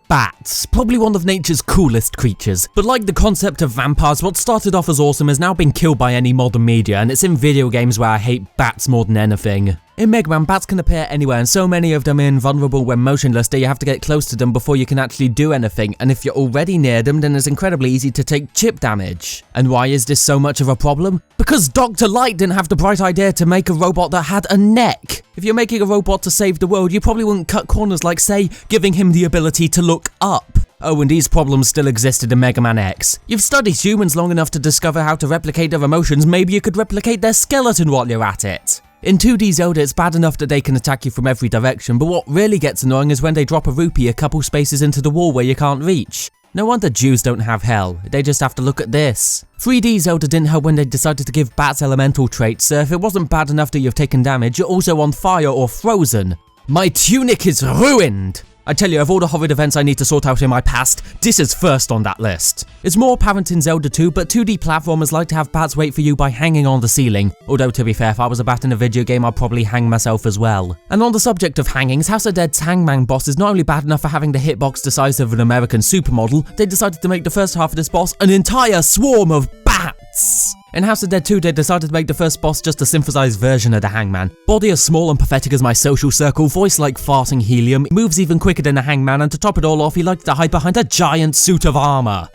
Bats, probably one of nature's coolest creatures. But like the concept of vampires, what started off as awesome has now been killed by any modern media, and it's in video games where I hate bats more than anything. In Megaman, bats can appear anywhere, and so many of them are invulnerable when motionless that you have to get close to them before you can actually do anything, and if you're already near them, then it's incredibly easy to take chip damage. And why is this so much of a problem? Because Dr. Light didn't have the bright idea to make a robot that had a neck. If you're making a robot to save the world, you probably wouldn't cut corners like, say, giving him the ability to look up. Oh, and these problems still existed in Mega Man X. You've studied humans long enough to discover how to replicate their emotions, maybe you could replicate their skeleton while you're at it. In 2D Zelda, it's bad enough that they can attack you from every direction, but what really gets annoying is when they drop a rupee a couple spaces into the wall where you can't reach. No wonder Jews don't have hell, they just have to look at this. 3D Zelda didn't help when they decided to give bats elemental traits, so if it wasn't bad enough that you've taken damage, you're also on fire or frozen. My tunic is ruined! I tell you, of all the horrid events I need to sort out in my past, this is first on that list. It's more apparent in Zelda 2, but 2D platformers like to have bats wait for you by hanging on the ceiling. Although to be fair, if I was a bat in a video game, I'd probably hang myself as well. And on the subject of hangings, House of Dead's Hangman boss is not only bad enough for having the hitbox the size of an American supermodel, they decided to make the first half of this boss an entire swarm of bats! In House of Dead 2, they decided to make the first boss just a synthesized version of the Hangman. Body as small and pathetic as my social circle, voice like farting helium, moves even quicker than the Hangman, and to top it all off, he likes to hide behind a giant suit of armor.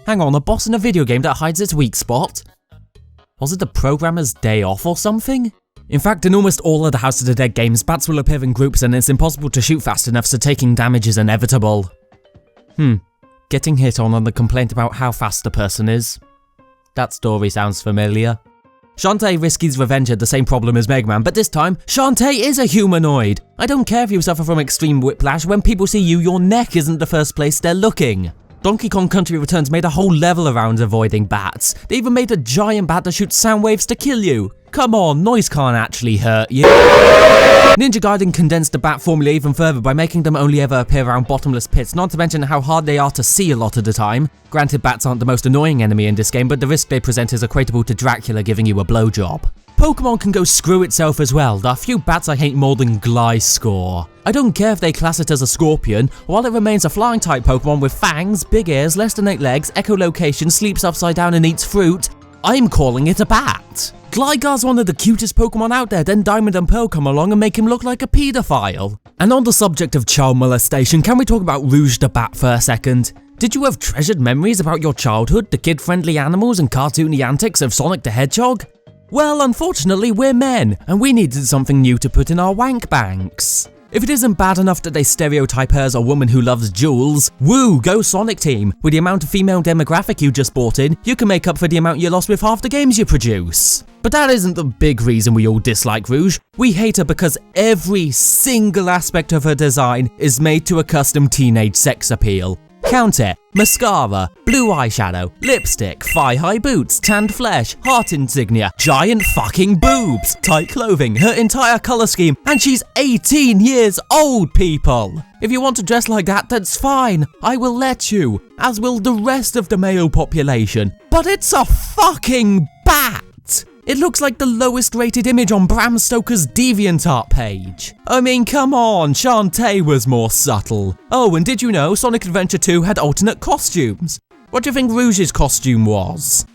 Hang on, a boss in a video game that hides its weak spot? Was it the programmer's day off or something? In fact, in almost all of the House of the Dead games, bats will appear in groups and it's impossible to shoot fast enough, so taking damage is inevitable. Getting hit on the complaint about how fast a person is. That story sounds familiar. Shantae Risky's revenge had the same problem as Megaman, but this time, Shantae is a humanoid! I don't care if you suffer from extreme whiplash, when people see you, your neck isn't the first place they're looking. Donkey Kong Country Returns made a whole level around avoiding bats. They even made a giant bat that shoots sound waves to kill you. Come on, noise can't actually hurt you. Ninja Gaiden condensed the bat formula even further by making them only ever appear around bottomless pits, not to mention how hard they are to see a lot of the time. Granted, bats aren't the most annoying enemy in this game, but the risk they present is equatable to Dracula giving you a blowjob. Pokemon can go screw itself as well. There are few bats I hate more than Gliscor. I don't care if they class it as a scorpion, while it remains a flying type Pokemon with fangs, big ears, less than 8 legs, echolocation, sleeps upside down and eats fruit, I'm calling it a bat. Gligar's one of the cutest Pokemon out there, then Diamond and Pearl come along and make him look like a paedophile. And on the subject of child molestation, can we talk about Rouge the Bat for a second? Did you have treasured memories about your childhood, the kid-friendly animals and cartoony antics of Sonic the Hedgehog? Well, unfortunately, we're men, and we needed something new to put in our wank banks. If it isn't bad enough that they stereotype her as a woman who loves jewels, woo, go Sonic Team! With the amount of female demographic you just bought in, you can make up for the amount you lost with half the games you produce. But that isn't the big reason we all dislike Rouge. We hate her because every single aspect of her design is made to a custom teenage sex appeal. Count it: mascara, blue eyeshadow, lipstick, thigh-high boots, tanned flesh, heart insignia, giant fucking boobs, tight clothing, her entire color scheme, and she's 18 years old, people! If you want to dress like that, that's fine, I will let you, as will the rest of the male population. But it's a fucking bat! It looks like the lowest rated image on Bram Stoker's DeviantArt page. I mean, come on, Shantae was more subtle. Oh, and did you know Sonic Adventure 2 had alternate costumes? What do you think Rouge's costume was?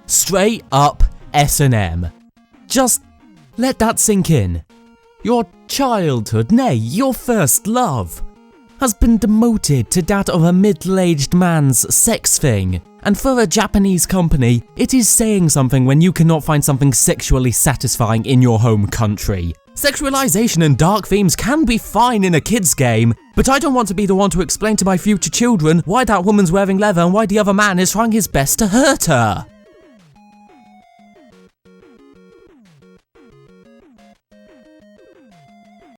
Straight up S&M. Just let that sink in. Your childhood, nay, your first love, has been demoted to that of a middle-aged man's sex thing. And for a Japanese company, it is saying something when you cannot find something sexually satisfying in your home country. Sexualization and dark themes can be fine in a kid's game, but I don't want to be the one to explain to my future children why that woman's wearing leather and why the other man is trying his best to hurt her.